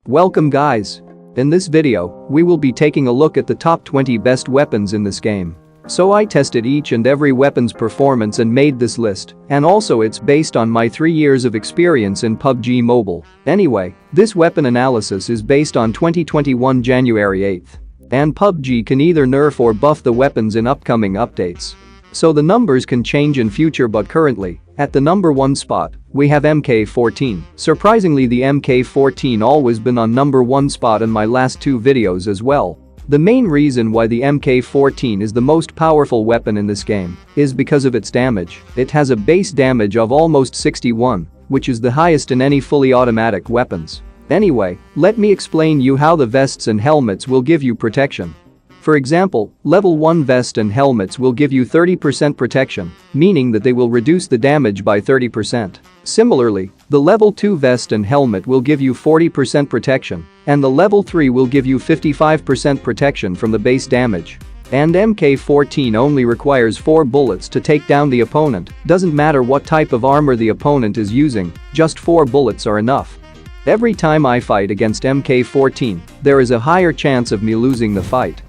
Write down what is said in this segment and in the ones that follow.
Welcome guys. In this video, we will be taking a look at the top 20 best weapons in this game. So I tested each and every weapon's performance and made this list, and also it's based on my 3 years of experience in PUBG Mobile. Anyway, this weapon analysis is based on 2021 January 8th. And PUBG can either nerf or buff the weapons in upcoming updates. So the numbers can change in future, but currently, at the number 1 spot, we have MK14. Surprisingly, the MK14 always been on number 1 spot in my last 2 videos as well. The main reason why the MK14 is the most powerful weapon in this game is because of its damage. It has a base damage of almost 61, which is the highest in any fully automatic weapons. Anyway, let me explain you how the vests and helmets will give you protection. For example, level 1 vest and helmets will give you 30% protection, meaning that they will reduce the damage by 30%. Similarly, the level 2 vest and helmet will give you 40% protection, and the level 3 will give you 55% protection from the base damage. And MK14 only requires 4 bullets to take down the opponent. Doesn't matter what type of armor the opponent is using, just 4 bullets are enough. Every time I fight against MK14, there is a higher chance of me losing the fight.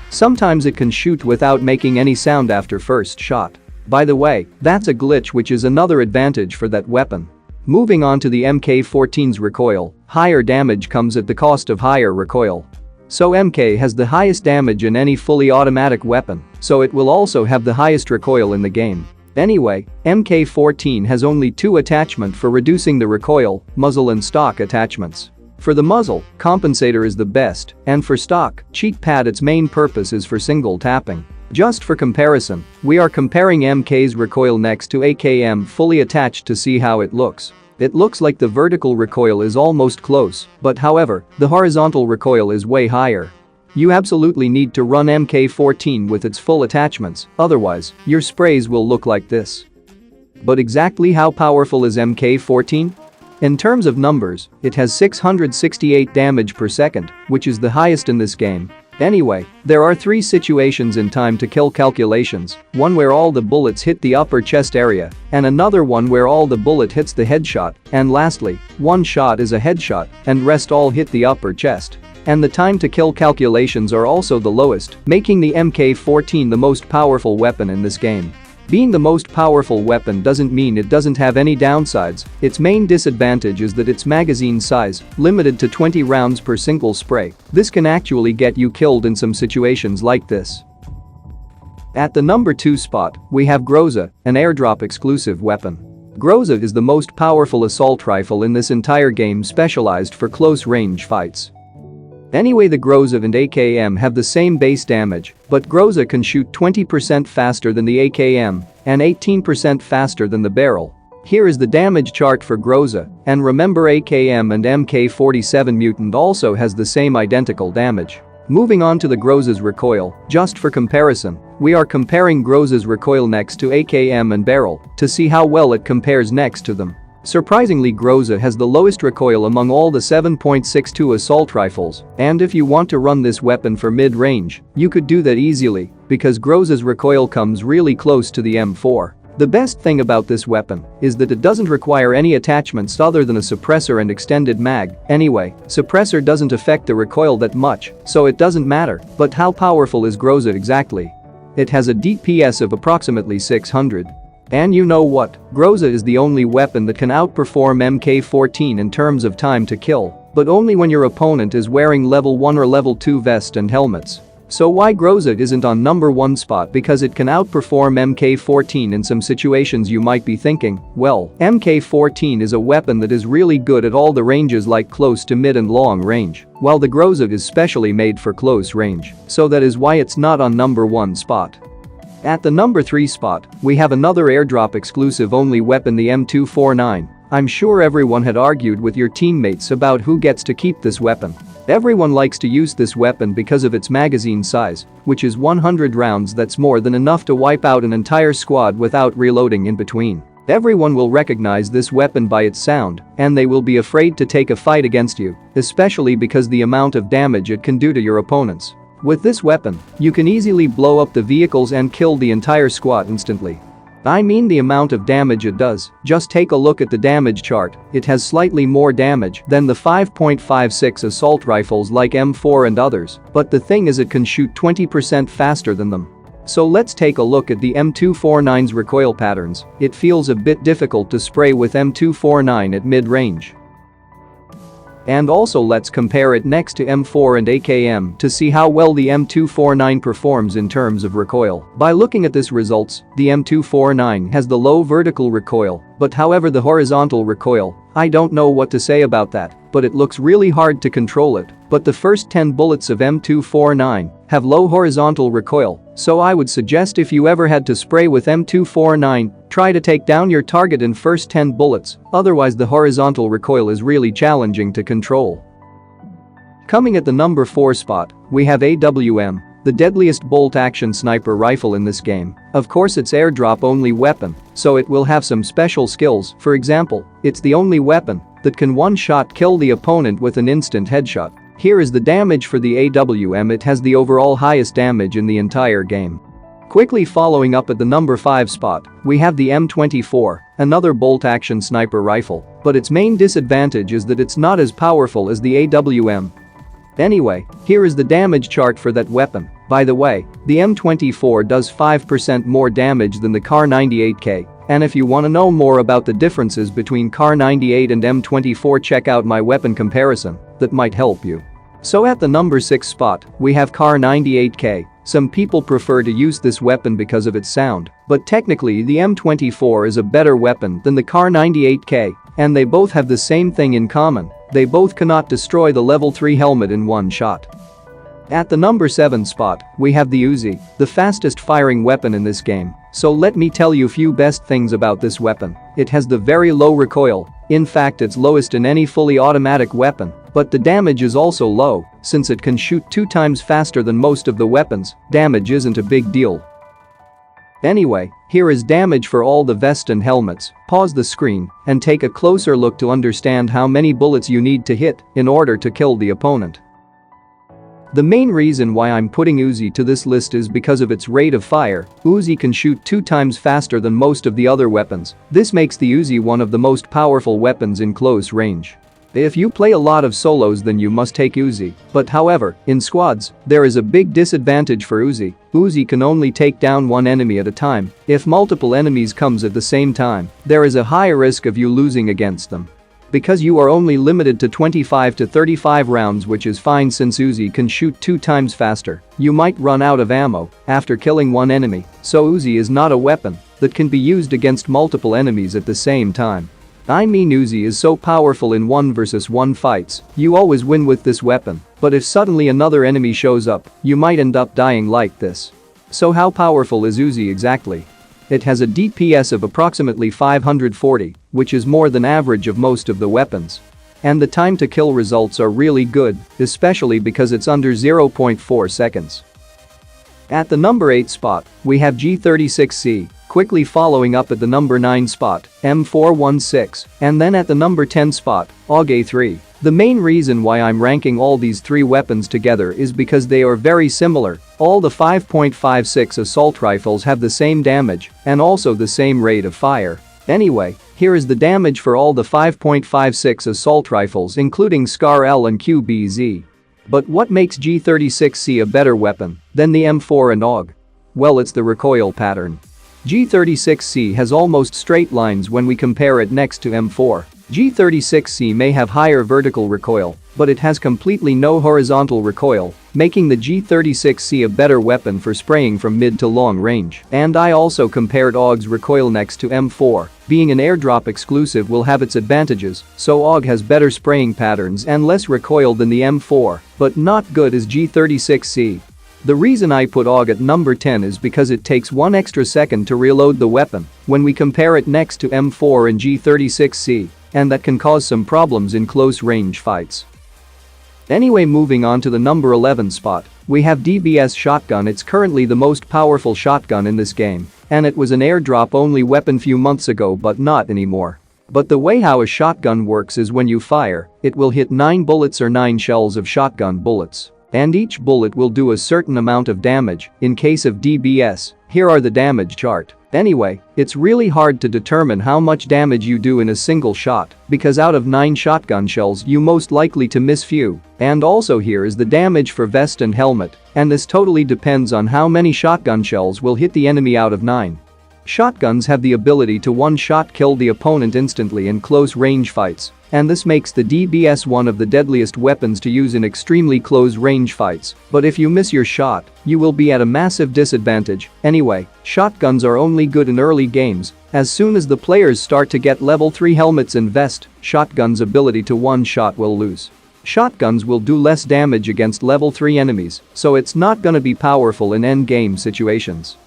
Sometimes it can shoot without making any sound after first shot. By the way, that's a glitch, which is another advantage for that weapon. Moving on to the MK14's recoil, higher damage comes at the cost of higher recoil. So MK has the highest damage in any fully automatic weapon, so it will also have the highest recoil in the game. Anyway, MK14 has only 2 attachments for reducing the recoil, muzzle and stock attachments. For the muzzle, compensator is the best, and for stock, cheek pad, its main purpose is for single tapping. Just for comparison, we are comparing MK's recoil next to AKM fully attached to see how it looks. It looks like the vertical recoil is almost close, but however, the horizontal recoil is way higher. You absolutely need to run MK14 with its full attachments, otherwise, your sprays will look like this. But exactly how powerful is MK14? In terms of numbers, it has 668 damage per second, which is the highest in this game. Anyway, there are 3 situations in time to kill calculations, one where all the bullets hit the upper chest area, and another one where all the bullet hits the headshot, and lastly, one shot is a headshot, and rest all hit the upper chest. And the time to kill calculations are also the lowest, making the MK14 the most powerful weapon in this game. Being the most powerful weapon doesn't mean it doesn't have any downsides. Its main disadvantage is that its magazine size, limited to 20 rounds per single spray. This can actually get you killed in some situations like this. At the number 2 spot, we have Groza, an airdrop exclusive weapon. Groza is the most powerful assault rifle in this entire game, specialized for close range fights. Anyway, the Groza and AKM have the same base damage, but Groza can shoot 20% faster than the AKM and 18% faster than the barrel. Here is the damage chart for Groza, and remember, AKM and MK47 Mutant also has the same identical damage. Moving on to the Groza's recoil, just for comparison, we are comparing Groza's recoil next to AKM and barrel to see how well it compares next to them. Surprisingly, Groza has the lowest recoil among all the 7.62 assault rifles, and if you want to run this weapon for mid-range, you could do that easily, because Groza's recoil comes really close to the M4. The best thing about this weapon is that it doesn't require any attachments other than a suppressor and extended mag. Anyway, suppressor doesn't affect the recoil that much, so it doesn't matter. But how powerful is Groza exactly? It has a DPS of approximately 600. And you know what? Groza is the only weapon that can outperform MK14 in terms of time to kill, but only when your opponent is wearing level 1 or level 2 vest and helmets. So why Groza isn't on number 1 spot? Because it can outperform MK14 in some situations. You might be thinking, well, MK14 is a weapon that is really good at all the ranges like close to mid and long range, while the Groza is specially made for close range, so that is why it's not on number 1 spot. At the number 3 spot, we have another airdrop exclusive only weapon, the M249. I'm sure everyone had argued with your teammates about who gets to keep this weapon. Everyone likes to use this weapon because of its magazine size, which is 100 rounds. That's more than enough to wipe out an entire squad without reloading in between. Everyone will recognize this weapon by its sound, and they will be afraid to take a fight against you, especially because the amount of damage it can do to your opponents. With this weapon, you can easily blow up the vehicles and kill the entire squad instantly. I mean the amount of damage it does. Just take a look at the damage chart, it has slightly more damage than the 5.56 assault rifles like M4 and others, but the thing is it can shoot 20% faster than them. So let's take a look at the M249's recoil patterns. It feels a bit difficult to spray with M249 at mid-range. And also let's compare it next to M4 and AKM to see how well the M249 performs in terms of recoil. By looking at this results, the M249 has the low vertical recoil, but however the horizontal recoil, I don't know what to say about that, but it looks really hard to control it. But the first 10 bullets of M249 have low horizontal recoil, so I would suggest if you ever had to spray with M249, try to take down your target in first 10 bullets, otherwise the horizontal recoil is really challenging to control. Coming at the number 4 spot, we have AWM, the deadliest bolt-action sniper rifle in this game. Of course it's airdrop-only weapon, so it will have some special skills. For example, it's the only weapon that can one-shot kill the opponent with an instant headshot. Here is the damage for the AWM. It has the overall highest damage in the entire game. Quickly following up at the number 5 spot, we have the M24, another bolt-action sniper rifle, but its main disadvantage is that it's not as powerful as the AWM. Anyway, here is the damage chart for that weapon. By the way, the M24 does 5% more damage than the Kar 98K, and if you want to know more about the differences between Kar 98 and M24, check out my weapon comparison, that might help you. So at the number 6 spot, we have Kar 98K. Some people prefer to use this weapon because of its sound, but technically the M24 is a better weapon than the Kar 98K, and they both have the same thing in common, they both cannot destroy the level 3 helmet in one shot. At the number 7 spot, we have the Uzi, the fastest firing weapon in this game. So let me tell you a few best things about this weapon. It has the very low recoil, in fact it's lowest in any fully automatic weapon, but the damage is also low, since it can shoot 2 times faster than most of the weapons, damage isn't a big deal. Anyway, here is damage for all the vest and helmets. Pause the screen and take a closer look to understand how many bullets you need to hit in order to kill the opponent. The main reason why I'm putting Uzi to this list is because of its rate of fire. Uzi can shoot 2 times faster than most of the other weapons. This makes the Uzi one of the most powerful weapons in close range. If you play a lot of solos then you must take Uzi, but however, in squads, there is a big disadvantage for Uzi. Uzi can only take down one enemy at a time. If multiple enemies comes at the same time, there is a high risk of you losing against them. Because you are only limited to 25 to 35 rounds, which is fine since Uzi can shoot 2 times faster, you might run out of ammo after killing one enemy, so Uzi is not a weapon that can be used against multiple enemies at the same time. I mean Uzi is so powerful in 1 versus 1 fights, you always win with this weapon, but if suddenly another enemy shows up, you might end up dying like this. So how powerful is Uzi exactly? It has a DPS of approximately 540, which is more than average of most of the weapons. And the time to kill results are really good, especially because it's under 0.4 seconds. At the number 8 spot, we have G36C, quickly following up at the number 9 spot, M416, and then at the number 10 spot, AUG-A3. The main reason why I'm ranking all these 3 weapons together is because they are very similar. All the 5.56 assault rifles have the same damage and also the same rate of fire. Anyway, here is the damage for all the 5.56 assault rifles including SCAR L and QBZ. But what makes G36C a better weapon than the M4 and AUG? Well, it's the recoil pattern. G36C has almost straight lines when we compare it next to M4. G36C may have higher vertical recoil, but it has completely no horizontal recoil, making the G36C a better weapon for spraying from mid to long range. And I also compared AUG's recoil next to M4. Being an airdrop exclusive will have its advantages, so AUG has better spraying patterns and less recoil than the M4, but not good as G36C. The reason I put AUG at number 10 is because it takes 1 extra second to reload the weapon when we compare it next to M4 and G36C, and that can cause some problems in close range fights. Anyway, moving on to the number 11 spot, we have DBS shotgun. It's currently the most powerful shotgun in this game, and it was an airdrop only weapon few months ago but not anymore. But the way how a shotgun works is when you fire, it will hit 9 bullets or 9 shells of shotgun bullets. And each bullet will do a certain amount of damage. In case of DBS, here are the damage chart. Anyway, it's really hard to determine how much damage you do in a single shot, because out of 9 shotgun shells you most likely to miss few. And also here is the damage for vest and helmet, and this totally depends on how many shotgun shells will hit the enemy out of 9. Shotguns have the ability to one-shot kill the opponent instantly in close range fights, and this makes the DBS one of the deadliest weapons to use in extremely close range fights. But if you miss your shot, you will be at a massive disadvantage. Anyway, shotguns are only good in early games. As soon as the players start to get level 3 helmets and vest, shotgun's ability to one-shot will lose. Shotguns will do less damage against level 3 enemies, so it's not gonna be powerful in endgame situations.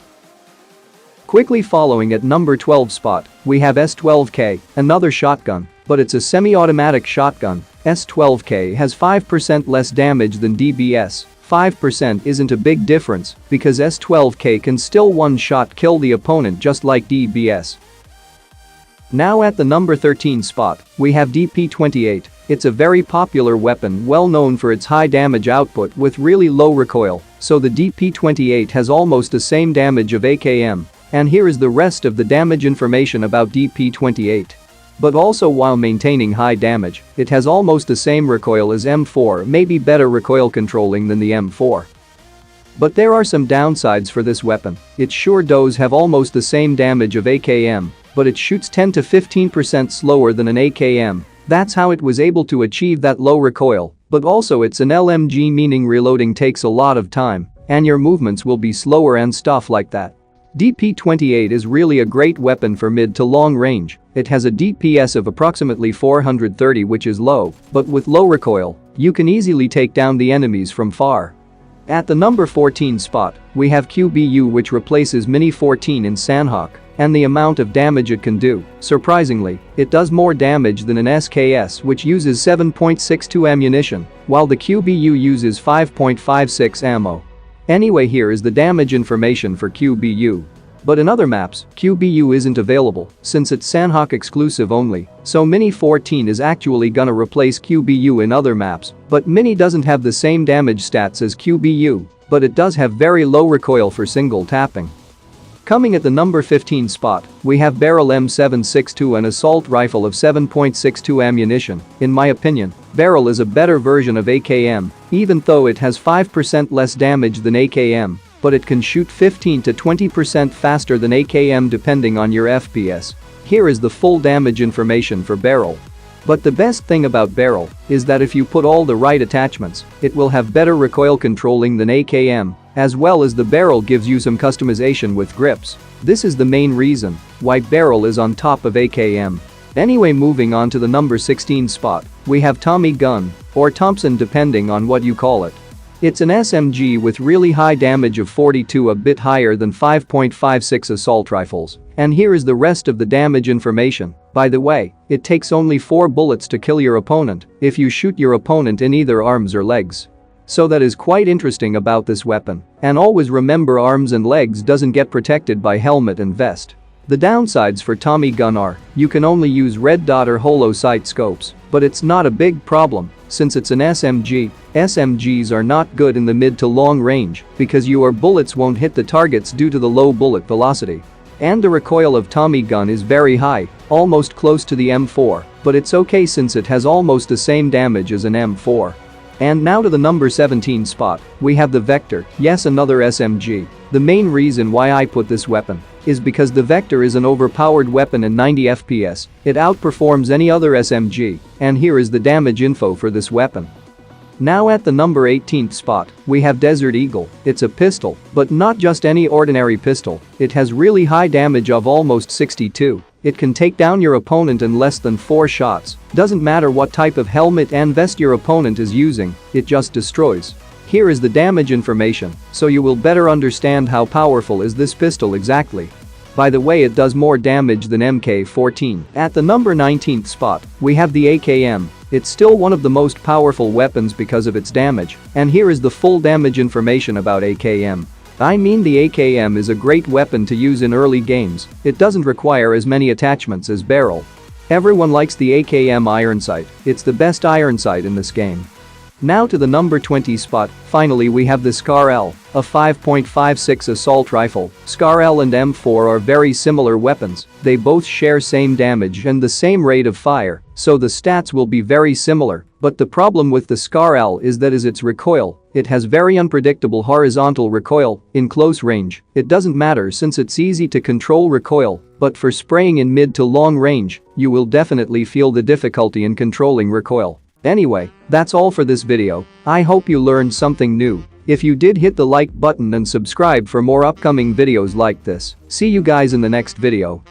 Quickly following at number 12 spot, we have S12K, another shotgun, but it's a semi-automatic shotgun. S12K has 5% less damage than DBS. 5% isn't a big difference because S12K can still one-shot kill the opponent just like DBS. Now at the number 13 spot, we have DP28. It's a very popular weapon well known for its high damage output with really low recoil, so the DP28 has almost the same damage of AKM. And here is the rest of the damage information about DP28. But also while maintaining high damage, it has almost the same recoil as M4, maybe better recoil controlling than the M4. But there are some downsides for this weapon. It sure does have almost the same damage of AKM, but it shoots 10 to 15% slower than an AKM. That's how it was able to achieve that low recoil, but also it's an LMG, meaning reloading takes a lot of time, and your movements will be slower and stuff like that. DP28 is really a great weapon for mid to long range. It has a DPS of approximately 430, which is low, but with low recoil, you can easily take down the enemies from far. At the number 14 spot, we have QBU, which replaces Mini 14 in Sanhok, and the amount of damage it can do, surprisingly, it does more damage than an SKS, which uses 7.62 ammunition, while the QBU uses 5.56 ammo. Anyway, here is the damage information for QBU. But in other maps, QBU isn't available since it's Sanhok exclusive only, so Mini 14 is actually gonna replace QBU in other maps, but Mini doesn't have the same damage stats as QBU, but it does have very low recoil for single tapping. Coming at the number 15 spot, we have Barrel M762, an assault rifle of 7.62 ammunition. In my opinion, Barrel is a better version of AKM, even though it has 5% less damage than AKM, but it can shoot 15 to 20% faster than AKM depending on your FPS. Here is the full damage information for Barrel. But the best thing about Barrel is that if you put all the right attachments, it will have better recoil controlling than AKM, as well as the barrel gives you some customization with grips. This is the main reason why Barrel is on top of AKM. Anyway, moving on to the number 16 spot, we have Tommy Gun, or Thompson depending on what you call it. It's an SMG with really high damage of 42, a bit higher than 5.56 assault rifles. And here is the rest of the damage information. By the way, it takes only 4 bullets to kill your opponent if you shoot your opponent in either arms or legs. So that is quite interesting about this weapon. And always remember, arms and legs doesn't get protected by helmet and vest. The downsides for Tommy Gun are, you can only use red dot or holo sight scopes, but it's not a big problem since it's an SMG. SMGs are not good in the mid to long range because your bullets won't hit the targets due to the low bullet velocity. And the recoil of Tommy Gun is very high, almost close to the M4, but it's okay since it has almost the same damage as an M4. And now to the number 17 spot, we have the Vector, yes, another SMG. The main reason why I put this weapon is because the Vector is an overpowered weapon in 90 FPS. It outperforms any other SMG, and here is the damage info for this weapon. Now at the number 18th spot, we have Desert Eagle. It's a pistol, but not just any ordinary pistol. It has really high damage of almost 62. It can take down your opponent in less than 4 shots. Doesn't matter what type of helmet and vest your opponent is using, it just destroys. Here is the damage information, so you will better understand how powerful is this pistol exactly. By the way, it does more damage than MK14. At the number 19th spot, we have the AKM. It's still one of the most powerful weapons because of its damage, and here is the full damage information about AKM. I mean, the AKM is a great weapon to use in early games. It doesn't require as many attachments as Barrel. Everyone likes the AKM iron sight. It's the best iron sight in this game. Now to the number 20 spot, finally we have the Scar L, a 5.56 assault rifle. Scar L and M4 are very similar weapons, they both share same damage and the same rate of fire, so the stats will be very similar, but the problem with the Scar L is that is its recoil. It has very unpredictable horizontal recoil. In close range, it doesn't matter since it's easy to control recoil, but for spraying in mid to long range, you will definitely feel the difficulty in controlling recoil. Anyway, that's all for this video. I hope you learned something new. If you did, hit the like button and subscribe for more upcoming videos like this. See you guys in the next video.